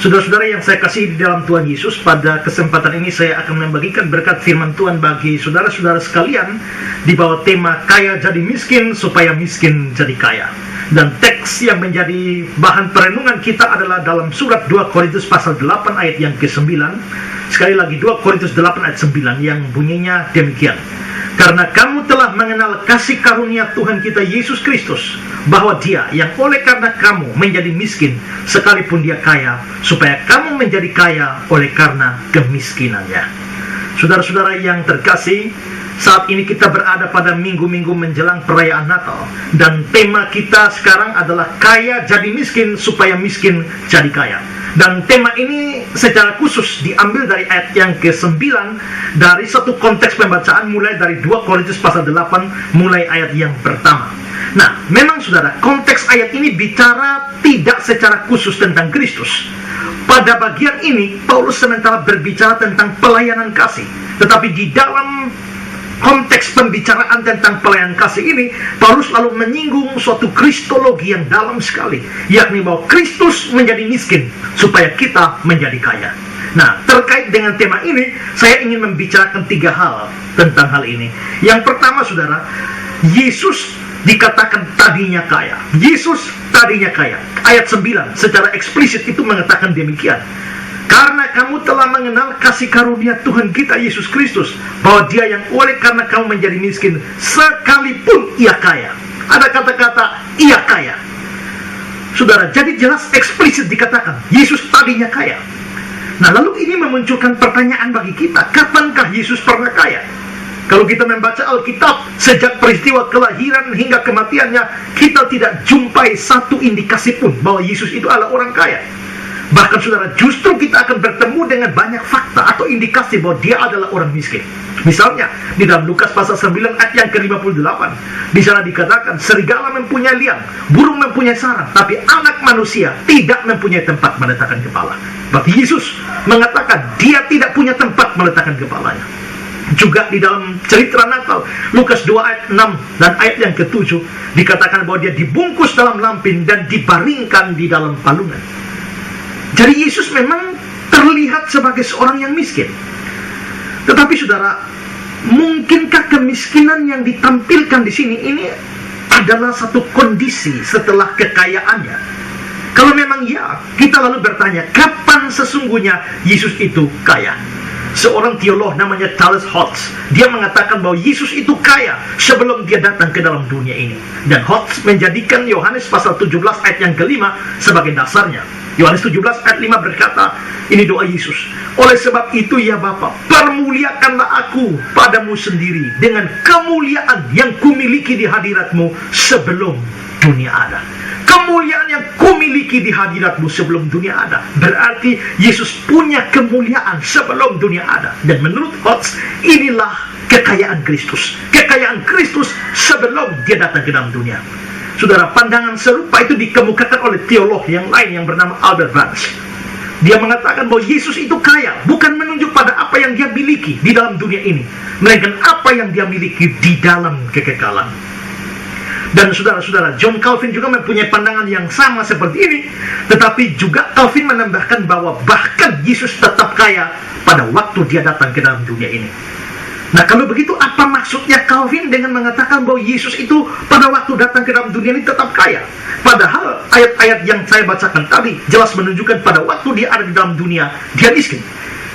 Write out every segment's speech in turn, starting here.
Saudara-saudara yang saya kasih di dalam Tuhan Yesus, pada kesempatan ini saya akan membagikan berkat firman Tuhan bagi saudara-saudara sekalian di bawah tema kaya jadi miskin supaya miskin jadi kaya. Dan teks yang menjadi bahan perenungan kita adalah dalam surat 2 Korintus pasal 8 ayat yang ke-9. Sekali lagi 2 Korintus 8 ayat 9 yang bunyinya demikian. Karena kamu telah mengenal kasih karunia Tuhan kita Yesus Kristus, bahwa Dia yang oleh karena kamu menjadi miskin sekalipun Dia kaya, supaya kamu menjadi kaya oleh karena kemiskinannya. Saudara-saudara yang terkasih, saat ini kita berada pada minggu-minggu menjelang perayaan Natal, dan tema kita sekarang adalah kaya jadi miskin supaya miskin jadi kaya. Dan tema ini secara khusus diambil dari ayat yang ke-9 dari satu konteks pembacaan mulai dari 2 Korintus pasal 8 mulai ayat yang pertama. Nah, memang saudara, konteks ayat ini bicara tidak secara khusus tentang Kristus. Pada bagian ini Paulus sementara berbicara tentang pelayanan kasih, tetapi di dalam konteks pembicaraan tentang pelayanan kasih ini, Paulus lalu menyinggung suatu kristologi yang dalam sekali, yakni bahwa Kristus menjadi miskin supaya kita menjadi kaya. Nah, terkait dengan tema ini, saya ingin membicarakan 3 hal tentang hal ini. Yang pertama, saudara, Yesus dikatakan tadinya kaya. Yesus tadinya kaya. Ayat 9 secara eksplisit itu mengatakan demikian. Karena kamu telah mengenal kasih karunia Tuhan kita Yesus Kristus, bahwa Dia yang oleh karena kamu menjadi miskin sekalipun Ia kaya. Ada kata-kata Ia kaya. Saudara, jadi jelas eksplisit dikatakan Yesus tadinya kaya. Nah, lalu ini memunculkan pertanyaan bagi kita, kapankah Yesus pernah kaya? Kalau kita membaca Alkitab, sejak peristiwa kelahiran hingga kematiannya, kita tidak jumpai satu indikasi pun bahwa Yesus itu adalah orang kaya. Bahkan saudara, justru kita akan bertemu dengan banyak fakta atau indikasi bahwa Dia adalah orang miskin. Misalnya, di dalam Lukas pasal 9 ayat yang ke-58, di sana dikatakan, serigala mempunyai liang, burung mempunyai sarang, tapi anak manusia tidak mempunyai tempat meletakkan kepala. Berarti Yesus mengatakan Dia tidak punya tempat meletakkan kepalanya. Juga di dalam cerita Natal, Lukas 2 ayat 6 dan ayat yang ke-7, dikatakan bahwa Dia dibungkus dalam lampin dan dibaringkan di dalam palungan. Jadi Yesus memang terlihat sebagai seorang yang miskin. Tetapi saudara, mungkinkah kemiskinan yang ditampilkan di sini ini adalah satu kondisi setelah kekayaannya? Kalau memang ya, kita lalu bertanya, kapan sesungguhnya Yesus itu kaya? Seorang teolog namanya Charles Hodge, dia mengatakan bahwa Yesus itu kaya sebelum Dia datang ke dalam dunia ini. Dan Hodge menjadikan Yohanes pasal 17 ayat yang ke-5 sebagai dasarnya. Yohanes 17 ayat 5 berkata, ini doa Yesus, oleh sebab itu ya Bapa, permuliakanlah aku padamu sendiri dengan kemuliaan yang kumiliki di hadiratmu sebelum dunia ada. Kemuliaan yang kumiliki di hadiratmu sebelum dunia ada. Berarti Yesus punya kemuliaan sebelum dunia ada. Dan menurut Hodge, inilah kekayaan Kristus. Kekayaan Kristus sebelum Dia datang ke dalam dunia. Saudara, pandangan serupa itu dikemukakan oleh teolog yang lain yang bernama Albert Barnes. Dia mengatakan bahwa Yesus itu kaya, bukan menunjuk pada apa yang Dia miliki di dalam dunia ini, melainkan apa yang Dia miliki di dalam kekekalan. Dan saudara-saudara, John Calvin juga mempunyai pandangan yang sama seperti ini. Tetapi juga Calvin menambahkan bahwa bahkan Yesus tetap kaya pada waktu Dia datang ke dalam dunia ini. Nah, kalau begitu apa maksudnya Calvin dengan mengatakan bahwa Yesus itu pada waktu datang ke dalam dunia ini tetap kaya? Padahal ayat-ayat yang saya bacakan tadi jelas menunjukkan pada waktu Dia ada di dalam dunia, Dia miskin.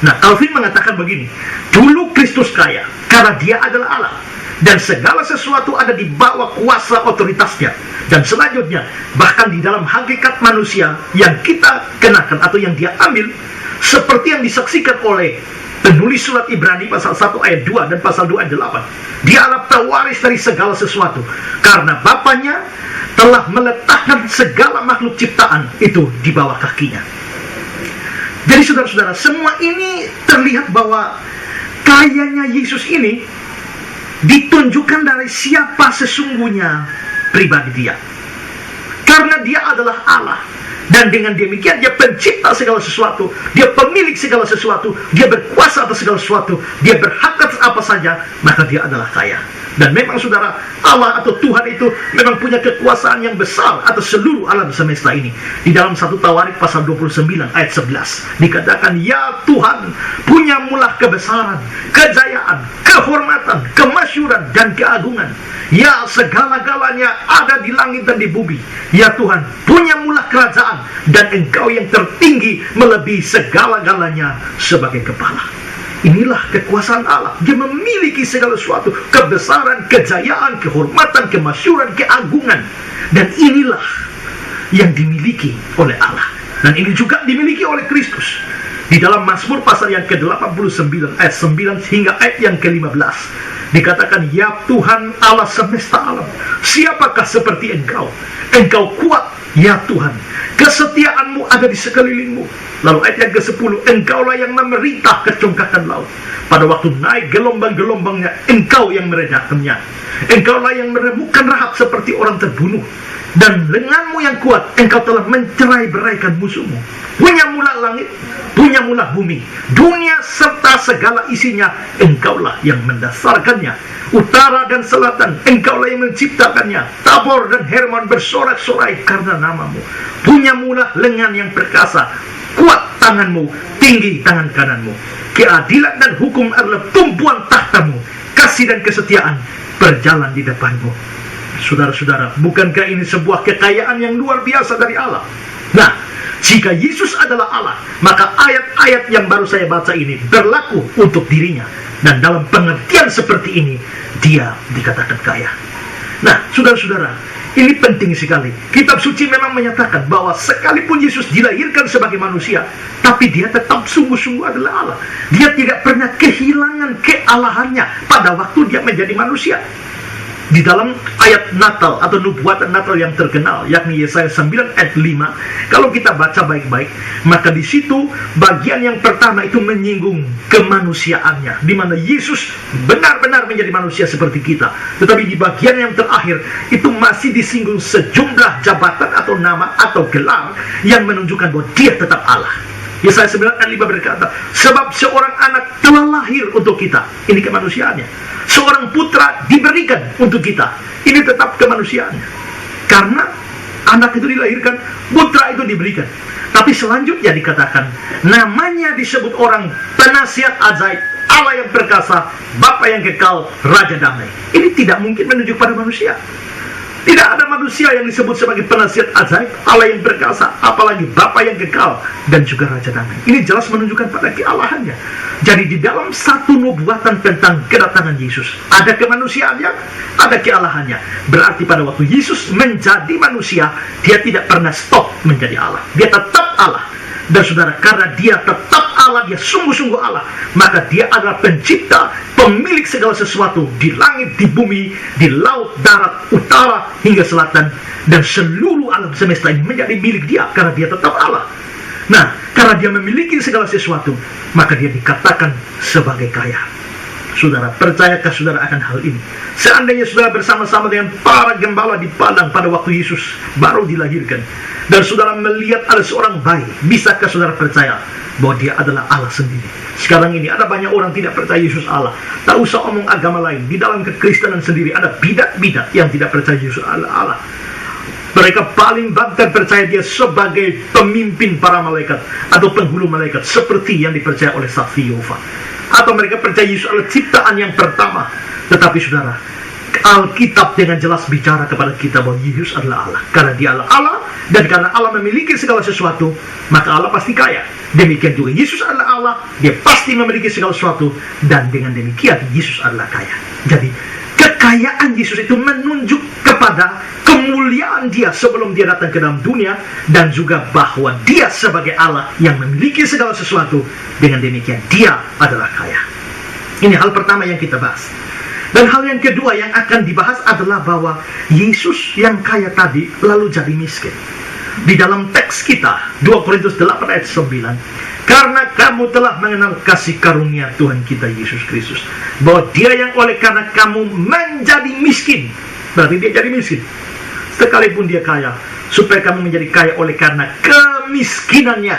Nah, Calvin mengatakan begini, dulu Kristus kaya karena Dia adalah Allah, dan segala sesuatu ada di bawah kuasa otoritasnya. Dan selanjutnya, bahkan di dalam hakikat manusia yang kita kenakan atau yang Dia ambil, seperti yang disaksikan oleh penulis surat Ibrani pasal 1 ayat 2 dan pasal 2 ayat 8, Dia adalah pewaris dari segala sesuatu, karena Bapanya telah meletakkan segala makhluk ciptaan itu di bawah kakinya. Jadi saudara-saudara, semua ini terlihat bahwa kayanya Yesus ini ditunjukkan dari siapa sesungguhnya pribadi Dia. Karena Dia adalah Allah, dan dengan demikian Dia pencipta segala sesuatu, Dia pemilik segala sesuatu, Dia berkuasa atas segala sesuatu, Dia berhak atas apa saja, maka Dia adalah kaya. Dan memang saudara, Allah atau Tuhan itu memang punya kekuasaan yang besar atas seluruh alam semesta ini. Di dalam 1 Tawarik pasal 29 ayat 11 dikatakan, ya Tuhan, punyamulah kebesaran, kejayaan, kehormatan, kemasyhuran, dan keagungan. Ya, segala-galanya ada di langit dan di bumi. Ya Tuhan, punyamulah kerajaan, dan Engkau yang tertinggi melebihi segala-galanya sebagai kepala. Inilah kekuasaan Allah. Dia memiliki segala sesuatu, kebesaran, kejayaan, kehormatan, kemasyhuran, keagungan. Dan inilah yang dimiliki oleh Allah. Dan ini juga dimiliki oleh Kristus. Di dalam Mazmur pasal yang ke-89 ayat 9 hingga ayat yang ke-15 dikatakan, ya Tuhan Allah semesta alam, siapakah seperti Engkau? Engkau kuat, ya Tuhan, kesetiaanmu ada di sekelilingmu. Lalu ayat yang ke-10, Engkaulah yang memerintah kecongkakan laut. Pada waktu naik gelombang-gelombangnya, Engkau yang meredakannya. Engkaulah yang meremukkan Rahab seperti orang terbunuh. Dan lenganmu yang kuat, Engkau telah mencerai-beraikan musuhmu. Punyamulah langit, punyamulah bumi, dunia serta segala isinya, Engkaulah yang mendasarkannya. Utara dan selatan, Engkaulah yang menciptakannya. Tabor dan Hermon bersorak-sorai karena namamu. Punyamulah lengan yang perkasa, kuat tanganmu, tinggi tangan kananmu. Keadilan dan hukum adalah tumpuan tahtamu. Kasih dan kesetiaan berjalan di depanmu. Saudara-saudara, bukankah ini sebuah kekayaan yang luar biasa dari Allah? Nah, jika Yesus adalah Allah, maka ayat-ayat yang baru saya baca ini berlaku untuk dirinya. Dan dalam pengertian seperti ini, dia dikatakan kaya. Nah, saudara-saudara, ini penting sekali. Kitab suci memang menyatakan bahwa sekalipun Yesus dilahirkan sebagai manusia, tapi dia tetap sungguh-sungguh adalah Allah. Dia tidak pernah kehilangan kealahannya pada waktu dia menjadi manusia. Di dalam ayat Natal atau nubuatan Natal yang terkenal, yakni Yesaya 9 ayat 5, kalau kita baca baik-baik, maka di situ bagian yang pertama itu menyinggung kemanusiaannya, di mana Yesus benar-benar menjadi manusia seperti kita. Tetapi di bagian yang terakhir itu masih disinggung sejumlah jabatan atau nama atau gelar yang menunjukkan bahwa dia tetap Allah. Yesaya 9 ayat 5 berkata, sebab seorang anak telah lahir untuk kita. Ini kemanusiaannya. Seorang putra diberikan untuk kita. Ini tetap kemanusiaannya. Karena anak itu dilahirkan, putra itu diberikan. Tapi selanjutnya dikatakan, namanya disebut orang penasihat ajaib, Allah yang perkasa, Bapa yang kekal, Raja damai. Ini tidak mungkin menunjuk pada manusia. Tidak ada manusia yang disebut sebagai penasihat ajaib, Allah yang perkasa, apalagi Bapa yang kekal, dan juga Raja damai. Ini jelas menunjukkan pada kealahannya. Jadi di dalam satu nubuatan tentang kedatangan Yesus, ada kemanusiaannya, ada kealahannya. Berarti pada waktu Yesus menjadi manusia, dia tidak pernah stop menjadi Allah. Dia tetap Allah. Dan saudara, karena dia tetap Allah, dia sungguh-sungguh Allah, maka dia adalah pencipta, pemilik segala sesuatu di langit, di bumi, di laut, darat, utara, hingga selatan. Dan seluruh alam semesta ini menjadi milik dia, karena dia tetap Allah. Nah, karena dia memiliki segala sesuatu, maka dia dikatakan sebagai kaya. Saudara, percayakah saudara akan hal ini? Seandainya saudara bersama-sama dengan para gembala di padang pada waktu Yesus baru dilahirkan, dan saudara melihat ada seorang bayi, bisakah saudara percaya bahwa dia adalah Allah sendiri? Sekarang ini ada banyak orang tidak percaya Yesus Allah. Tak usah omong agama lain. Di dalam kekristenan sendiri ada bidat-bidat yang tidak percaya Yesus Allah. Mereka paling bangga percaya dia sebagai pemimpin para malaikat atau penghulu malaikat, seperti yang dipercaya oleh saksi Yehova. Atau mereka percaya Yesus adalah ciptaan yang pertama. Tetapi saudara, Alkitab dengan jelas bicara kepada kita bahwa Yesus adalah Allah. Karena dia adalah Allah, dan karena Allah memiliki segala sesuatu, maka Allah pasti kaya. Demikian juga Yesus adalah Allah, dia pasti memiliki segala sesuatu, dan dengan demikian Yesus adalah kaya. Jadi kekayaan Yesus itu menunjuk kepada kemuliaan dia sebelum dia datang ke dalam dunia, dan juga bahwa dia sebagai Allah yang memiliki segala sesuatu, dengan demikian dia adalah kaya. Ini hal pertama yang kita bahas. Dan hal yang kedua yang akan dibahas adalah bahwa Yesus yang kaya tadi lalu jadi miskin. Di dalam teks kita 2 Korintus 8 ayat 9, karena kamu telah mengenal kasih karunia Tuhan kita Yesus Kristus, bahwa dia yang oleh karena kamu menjadi miskin, berarti dia jadi miskin, sekalipun dia kaya, supaya kamu menjadi kaya oleh karena kemiskinannya.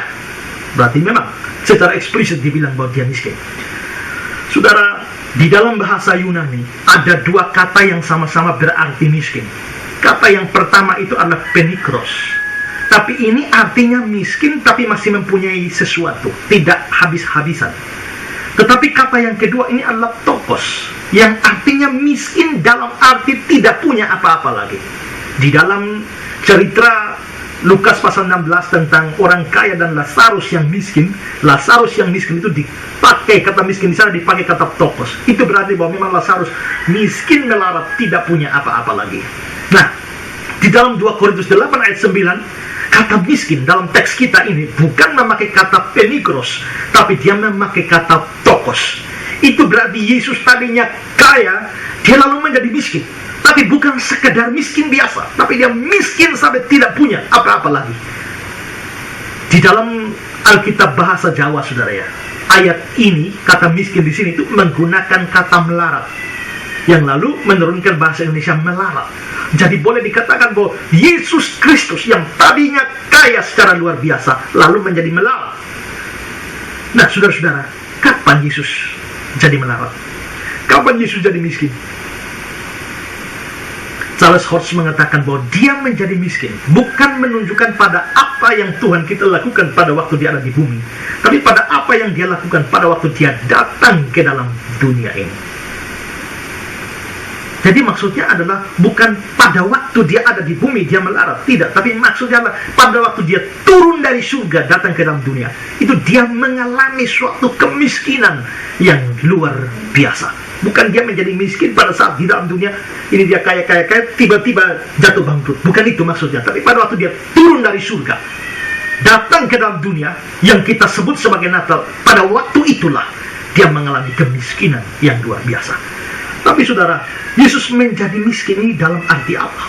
Berarti memang secara eksplisit dibilang bahwa dia miskin. Saudara, Di dalam bahasa Yunani ada dua kata yang sama-sama berarti miskin. Kata yang pertama itu adalah penikros. Tapi ini artinya miskin tapi masih mempunyai sesuatu, tidak habis-habisan. Tetapi kata yang kedua ini adalah tokos, yang artinya miskin dalam arti tidak punya apa-apa lagi. Di dalam cerita Lukas pasal 16 tentang orang kaya dan Lazarus yang miskin itu dipakai kata miskin di sana, dipakai kata tokos. Itu berarti bahwa memang Lazarus miskin melarat, tidak punya apa-apa lagi. Nah, di dalam 2 Korintus 8 ayat 9, kata miskin dalam teks kita ini bukan memakai kata penikros, tapi dia memakai kata tokos. Itu berarti Yesus tadinya kaya, dia lalu menjadi miskin. Tapi bukan sekedar miskin biasa, tapi dia miskin sampai tidak punya apa-apa lagi. Di dalam Alkitab bahasa Jawa, saudara ya, ayat ini, kata miskin di sini itu menggunakan kata melarat, yang lalu menurunkan bahasa Indonesia melarat. Jadi boleh dikatakan bahwa Yesus Kristus yang tadinya kaya secara luar biasa, lalu menjadi melarat. Nah, saudara-saudara, kapan Yesus jadi melarat? Kapan Yesus jadi miskin? Charles Horst mengatakan bahwa dia menjadi miskin bukan menunjukkan pada apa yang Tuhan kita lakukan pada waktu dia ada di bumi, tapi pada apa yang dia lakukan pada waktu dia datang ke dalam dunia ini. Jadi maksudnya adalah bukan pada waktu dia ada di bumi dia melarat, tidak, tapi maksudnya adalah pada waktu dia turun dari surga datang ke dalam dunia, itu dia mengalami suatu kemiskinan yang luar biasa. Bukan dia menjadi miskin pada saat di dalam dunia ini dia kaya tiba-tiba jatuh bangkrut, bukan itu maksudnya. Tapi pada waktu dia turun dari surga datang ke dalam dunia yang kita sebut sebagai Natal, pada waktu itulah dia mengalami kemiskinan yang luar biasa. Tapi saudara, Yesus menjadi miskin ini dalam arti apa?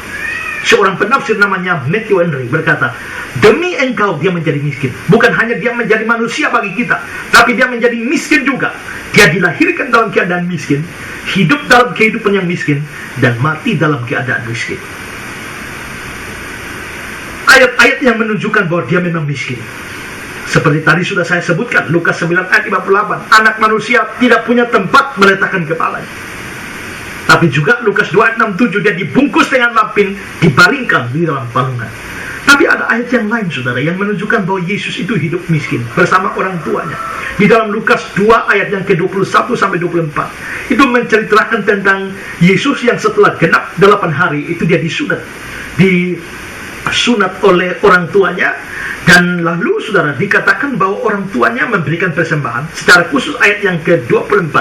Seorang penafsir namanya Matthew Henry berkata, demi engkau dia menjadi miskin. Bukan hanya dia menjadi manusia bagi kita, tapi dia menjadi miskin juga. Dia dilahirkan dalam keadaan miskin, hidup dalam kehidupan yang miskin, dan mati dalam keadaan miskin. Ayat-ayat yang menunjukkan bahwa dia memang miskin, seperti tadi sudah saya sebutkan, Lukas 9 ayat 58, anak manusia tidak punya tempat meletakkan kepalanya. Tapi juga Lukas 2 ayat 67, dia dibungkus dengan lapin, dibaringkan di dalam palungan. Tapi ada ayat yang lain, saudara, yang menunjukkan bahwa Yesus itu hidup miskin bersama orang tuanya. Di dalam Lukas 2 ayat yang ke-21 sampai 24, itu menceritakan tentang Yesus yang setelah genap 8 hari itu dia disunat oleh orang tuanya. Dan lalu saudara, dikatakan bahwa orang tuanya memberikan persembahan, secara khusus ayat yang ke-24,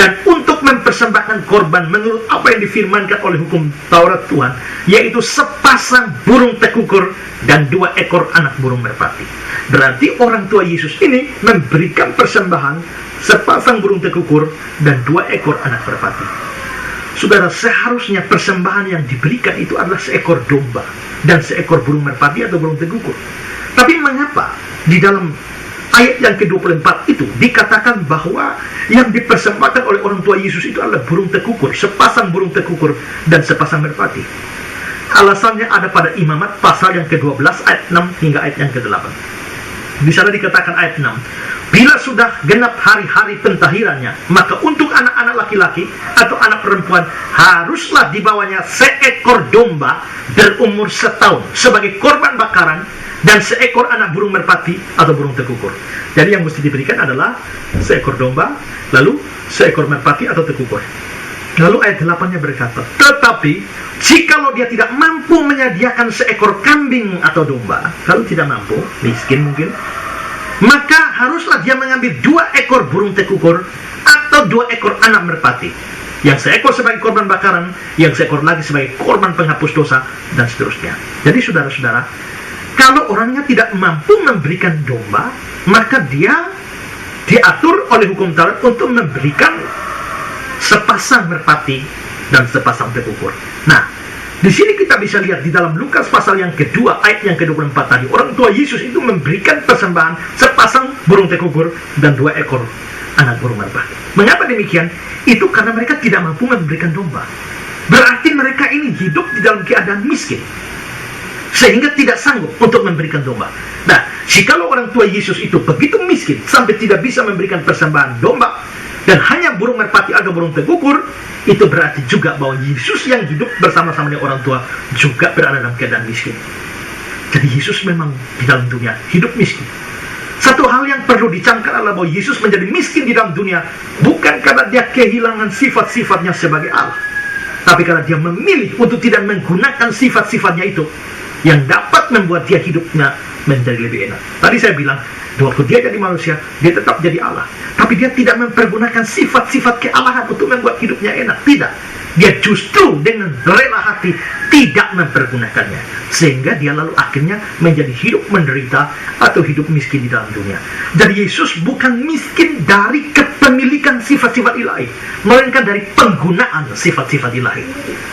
dan untuk mempersembahkan korban menurut apa yang difirmankan oleh hukum Taurat Tuhan, yaitu sepasang burung tekukur dan 2 ekor anak burung merpati. Berarti orang tua Yesus ini memberikan persembahan sepasang burung tekukur dan 2 ekor anak merpati. Saudara, seharusnya persembahan yang diberikan itu adalah seekor domba dan seekor burung merpati atau burung tekukur. Tapi mengapa di dalam ayat yang ke-24 itu dikatakan bahwa yang dipersembahkan oleh orang tua Yesus itu adalah burung tekukur, sepasang burung tekukur dan sepasang merpati? Alasannya ada pada Imamat pasal yang ke-12 ayat 6 hingga ayat yang ke-8. Di sana dikatakan ayat 6, bila sudah genap hari-hari pentahirannya, maka untuk anak-anak laki-laki atau anak perempuan haruslah dibawanya seekor domba berumur setahun sebagai korban bakaran, dan seekor anak burung merpati atau burung tekukur. Jadi yang mesti diberikan adalah seekor domba, lalu seekor merpati atau tekukur. Lalu ayat 8-nya berkata, tetapi jikalau dia tidak mampu menyediakan seekor kambing atau domba, kalau tidak mampu, miskin mungkin, maka haruslah dia mengambil 2 ekor burung tekukur atau 2 ekor anak merpati, yang seekor sebagai korban bakaran, yang seekor lagi sebagai korban penghapus dosa, dan seterusnya. Jadi saudara-saudara, kalau orangnya tidak mampu memberikan domba, maka dia diatur oleh hukum Taurat untuk memberikan sepasang merpati dan sepasang tekukur. Nah, di sini kita bisa lihat di dalam Lukas pasal yang kedua ayat yang ke-24 tadi, orang tua Yesus itu memberikan persembahan sepasang burung tekukur dan 2 ekor anak burung merpati. Mengapa demikian? Itu karena mereka tidak mampu memberikan domba. Berarti mereka ini hidup di dalam keadaan miskin, sehingga tidak sanggup untuk memberikan domba. Nah, jikalau orang tua Yesus itu begitu miskin sampai tidak bisa memberikan persembahan domba, dan hanya burung merpati atau burung tegukur, itu berarti juga bahwa Yesus yang hidup bersama-sama dengan orang tua juga berada dalam keadaan miskin. Jadi Yesus memang di dalam dunia hidup miskin. Satu hal yang perlu dicamkan adalah bahwa Yesus menjadi miskin di dalam dunia bukan karena dia kehilangan sifat-sifatnya sebagai Allah, tapi karena dia memilih untuk tidak menggunakan sifat-sifatnya itu yang dapat membuat dia hidupnya menjadi lebih enak. Tadi saya bilang, waktu dia jadi manusia, dia tetap jadi Allah, tapi dia tidak mempergunakan sifat-sifat kealahan untuk membuat hidupnya enak. Tidak, dia justru dengan rela hati tidak mempergunakannya, sehingga dia lalu akhirnya menjadi hidup menderita atau hidup miskin di dalam dunia. Jadi Yesus bukan miskin dari kepemilikan sifat-sifat ilahi, melainkan dari penggunaan sifat-sifat ilahi.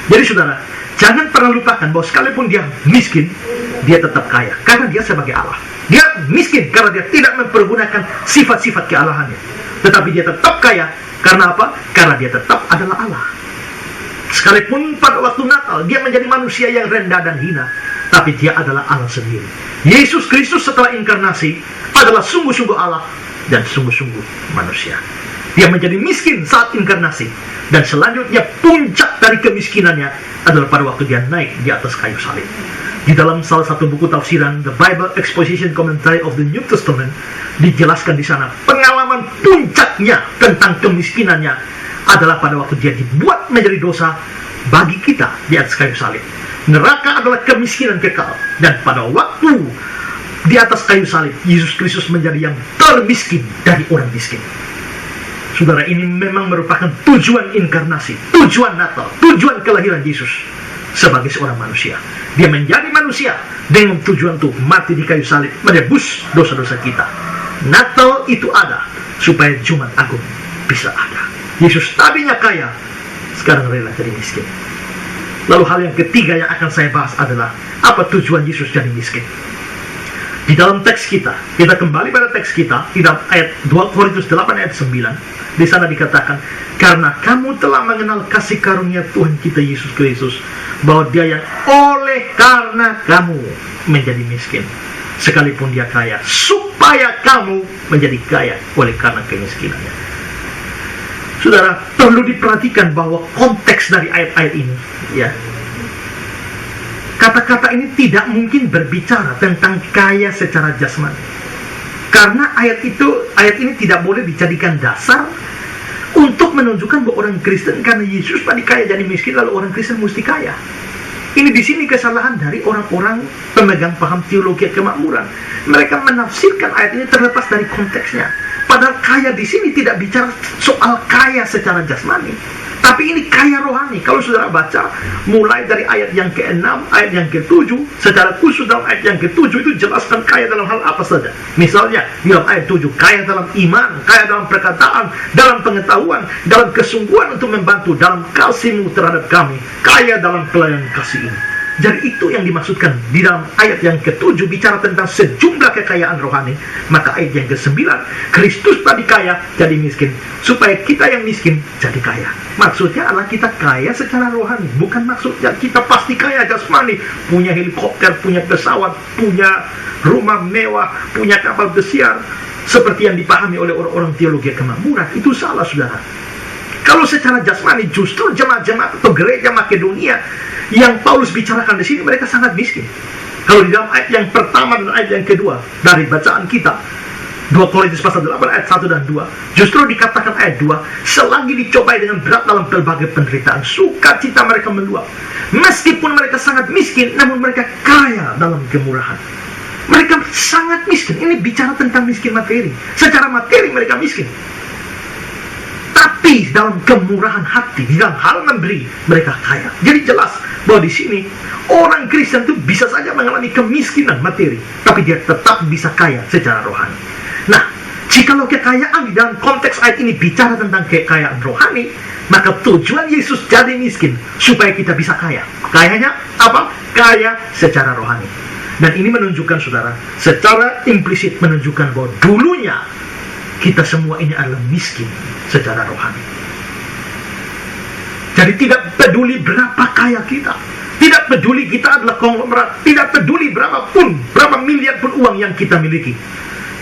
Jadi saudara, jangan pernah lupakan bahwa sekalipun dia miskin, dia tetap kaya karena dia sebagai Allah. Dia miskin karena dia tidak mempergunakan sifat-sifat kealahannya, tetapi dia tetap kaya karena apa? Karena dia tetap adalah Allah. Sekalipun pada waktu Natal dia menjadi manusia yang rendah dan hina, tapi dia adalah Allah sendiri. Yesus Kristus setelah inkarnasi adalah sungguh-sungguh Allah dan sungguh-sungguh manusia. Dia menjadi miskin saat inkarnasi, dan selanjutnya puncak dari kemiskinannya adalah pada waktu dia naik di atas kayu salib. Di dalam salah satu buku tafsiran, The Bible Exposition Commentary of the New Testament, dijelaskan di sana pengalaman puncaknya tentang kemiskinannya adalah pada waktu dia dibuat menjadi dosa bagi kita di atas kayu salib. Neraka adalah kemiskinan kekal, dan pada waktu di atas kayu salib, Yesus Kristus menjadi yang termiskin dari orang miskin. Saudara, ini memang merupakan tujuan inkarnasi, tujuan Natal, tujuan kelahiran Yesus sebagai seorang manusia. Dia menjadi manusia dengan tujuan untuk mati di kayu salib, menebus dosa-dosa kita. Natal itu ada supaya Jumat Agung bisa ada. Yesus tadinya kaya, sekarang rela jadi miskin. Lalu hal yang ketiga yang akan saya bahas adalah apa tujuan Yesus jadi miskin. Di dalam teks kita kembali pada teks kita, di dalam ayat 2 Korintus 8 ayat 9, di sana dikatakan, karena kamu telah mengenal kasih karunia Tuhan kita Yesus Kristus, bahwa dia yang oleh karena kamu menjadi miskin, sekalipun dia kaya, supaya kamu menjadi kaya oleh karena kemiskinannya. Saudara, perlu diperhatikan bahwa konteks dari ayat-ayat ini, ya, kata-kata ini tidak mungkin berbicara tentang kaya secara jasmani. Karena ayat ini tidak boleh dijadikan dasar untuk menunjukkan bahwa orang Kristen karena Yesus tadi kaya jadi miskin, lalu orang Kristen mesti kaya. Ini di sini kesalahan dari orang-orang pemegang paham teologi kemakmuran. Mereka menafsirkan ayat ini terlepas dari konteksnya. Padahal kaya di sini tidak bicara soal kaya secara jasmani, tapi ini kaya rohani. Kalau saudara baca mulai dari ayat yang ke-6, ayat yang ke-7, secara khusus dalam ayat yang ke-7 itu jelaskan kaya dalam hal apa saja. Misalnya di dalam ayat 7, kaya dalam iman, kaya dalam perkataan, dalam pengetahuan, dalam kesungguhan untuk membantu, dalam kasihmu terhadap kami, kaya dalam pelayanan kasih ini. Jadi itu yang dimaksudkan di dalam ayat yang ke-7, bicara tentang sejumlah kekayaan rohani. Maka ayat yang ke-9, Kristus tadi kaya jadi miskin, supaya kita yang miskin jadi kaya. Maksudnya adalah kita kaya secara rohani, bukan maksudnya kita pasti kaya jasmani, punya helikopter, punya pesawat, punya rumah mewah, punya kapal pesiar, seperti yang dipahami oleh orang-orang teologi kemakmuran. Itu salah, saudara. Kalau secara jasmani, justru jemaat-jemaat atau gereja Makedonia yang Paulus bicarakan di sini, mereka sangat miskin. Kalau di dalam ayat yang pertama dan ayat yang kedua dari bacaan kita, 2 Korintus pasal 8 ayat 1 dan 2, justru dikatakan ayat 2, selagi dicobai dengan berat dalam pelbagai penderitaan, sukacita mereka meluap. Meskipun mereka sangat miskin, namun mereka kaya dalam kemurahan. Mereka sangat miskin. Ini bicara tentang miskin materi. Secara materi mereka miskin, tapi dalam kemurahan hati, di dalam hal memberi, mereka kaya. Jadi jelas bahwa di sini orang Kristen itu bisa saja mengalami kemiskinan materi, tapi dia tetap bisa kaya secara rohani. Nah, jikalau kekayaan di dalam konteks ayat ini bicara tentang kekayaan rohani, maka tujuan Yesus jadi miskin supaya kita bisa kaya. Kayanya apa? Kaya secara rohani. Dan ini menunjukkan, saudara, secara implisit menunjukkan bahwa dulunya kita semua ini adalah miskin secara rohani. Jadi tidak peduli berapa kaya kita, tidak peduli kita adalah konglomerat, tidak peduli berapa miliar pun uang yang kita miliki.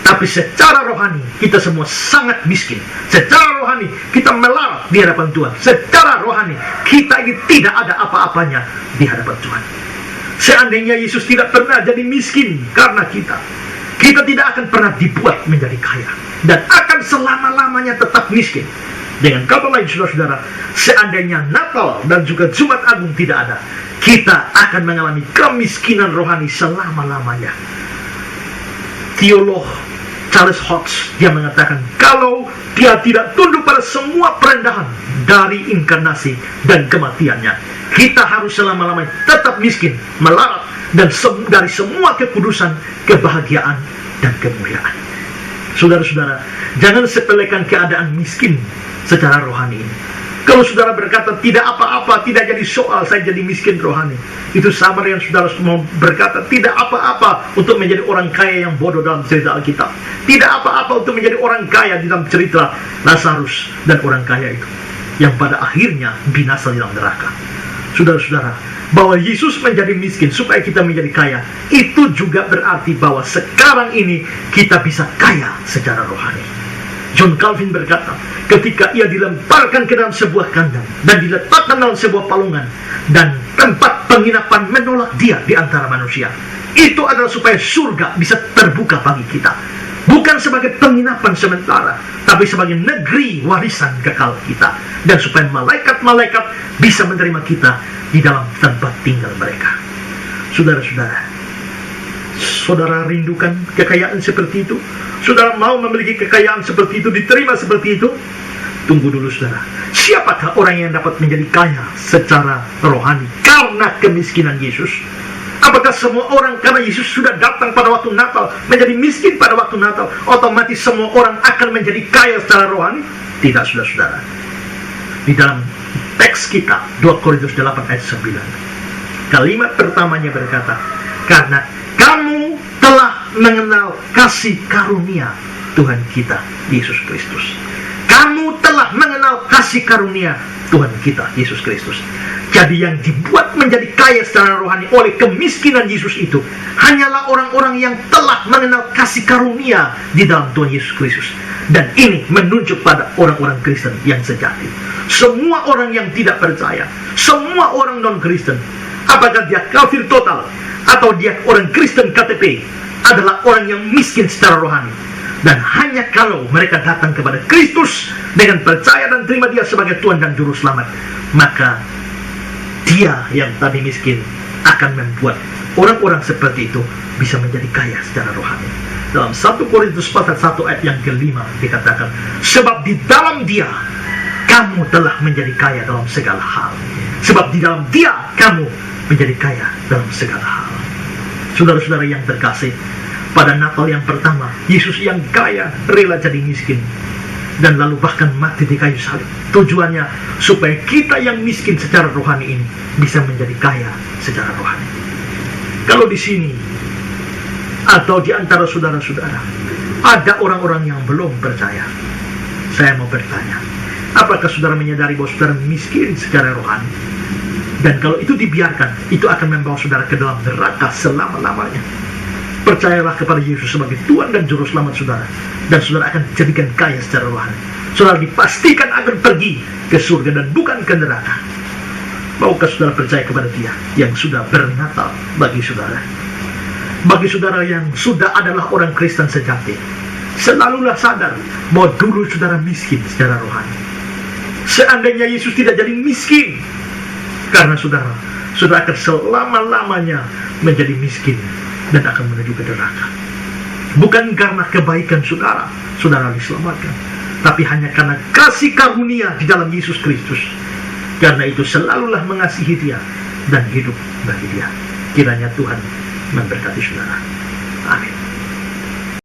Tapi secara rohani kita semua sangat miskin. Secara rohani kita melarat di hadapan Tuhan. Secara rohani kita ini tidak ada apa-apanya di hadapan Tuhan. Seandainya Yesus tidak pernah jadi miskin karena kita tidak akan pernah dibuat menjadi kaya, dan akan selama-lamanya tetap miskin. Dengan kata lain, saudara-saudara, seandainya Natal dan juga Jumat Agung tidak ada, kita akan mengalami kemiskinan rohani selama-lamanya. Teolog Charles Hodge, dia mengatakan, kalau dia tidak tunduk pada semua perendahan dari inkarnasi dan kematiannya, kita harus selama-lamanya tetap miskin, melarat, dan dari semua kekudusan, kebahagiaan, dan kemuliaan. Saudara-saudara, jangan sepelekan keadaan miskin secara rohani ini. Kalau saudara berkata, tidak apa-apa, tidak jadi soal saya jadi miskin rohani, itu sama dengan saudara mau berkata, tidak apa-apa untuk menjadi orang kaya yang bodoh dalam cerita Alkitab. Tidak apa-apa untuk menjadi orang kaya di dalam cerita Lazarus dan orang kaya itu, yang pada akhirnya binasa di dalam neraka. Saudara-saudara, bahwa Yesus menjadi miskin supaya kita menjadi kaya, itu juga berarti bahwa sekarang ini kita bisa kaya secara rohani. John Calvin berkata, ketika ia dilemparkan ke dalam sebuah kandang dan diletakkan dalam sebuah palungan, dan tempat penginapan menolak dia di antara manusia, itu adalah supaya surga bisa terbuka bagi kita, bukan sebagai penginapan sementara, tapi sebagai negeri warisan kekal kita, dan supaya malaikat-malaikat bisa menerima kita di dalam tempat tinggal mereka. Saudara-saudara, saudara rindukan kekayaan seperti itu? Saudara mau memiliki kekayaan seperti itu, diterima seperti itu? Tunggu dulu, saudara. Siapakah orang yang dapat menjadi kaya secara rohani karena kemiskinan Yesus? Apakah semua orang karena Yesus sudah datang pada waktu Natal menjadi miskin pada waktu Natal, otomatis semua orang akan menjadi kaya secara rohani? Tidak, saudara-saudara. Di dalam teks kita 2 Korintus 8 ayat 9, kalimat pertamanya berkata, karena kamu telah mengenal kasih karunia Tuhan kita Yesus Kristus. Kamu telah mengenal kasih karunia Tuhan kita Yesus Kristus. Jadi yang dibuat menjadi kaya secara rohani oleh kemiskinan Yesus itu hanyalah orang-orang yang telah mengenal kasih karunia di dalam Tuhan Yesus Kristus. Dan ini menunjuk pada orang-orang Kristen yang sejati. Semua orang yang tidak percaya, semua orang non-Kristen, apakah dia kafir total atau dia orang Kristen KTP, adalah orang yang miskin secara rohani. Dan hanya kalau mereka datang kepada Kristus dengan percaya dan terima dia sebagai Tuhan dan Juru Selamat, maka dia yang tadi miskin akan membuat orang-orang seperti itu bisa menjadi kaya secara rohani. Dalam 1 Korintus pasal 1 ayat yang ke-5 dikatakan, sebab di dalam dia kamu telah menjadi kaya dalam segala hal. Sebab di dalam dia kamu menjadi kaya dalam segala hal. Saudara-saudara yang terkasih, pada Natal yang pertama, Yesus yang kaya rela jadi miskin, dan lalu bahkan mati di kayu salib. Tujuannya supaya kita yang miskin secara rohani ini bisa menjadi kaya secara rohani. Kalau di sini atau di antara saudara-saudara ada orang-orang yang belum percaya, saya mau bertanya, apakah saudara menyadari bahwa saudara miskin secara rohani? Dan kalau itu dibiarkan, itu akan membawa saudara ke dalam neraka selama-lamanya. Percayalah kepada Yesus sebagai Tuhan dan Juru Selamat saudara, dan saudara akan dijadikan kaya secara rohani. Saudara dipastikan akan pergi ke surga dan bukan ke neraka. Maukah saudara percaya kepada Dia yang sudah bernatal bagi saudara? Bagi saudara yang sudah adalah orang Kristen sejati, selalulah sadar bahwa dulu saudara miskin secara rohani. Seandainya Yesus tidak jadi miskin, karena saudara akan selama-lamanya menjadi miskin dan akan menuju ke neraka. Bukan karena kebaikan saudara diselamatkan, tapi hanya karena kasih karunia di dalam Yesus Kristus. Karena itu selalulah mengasihi Dia dan hidup bagi Dia. Kiranya Tuhan memberkati saudara. Amin.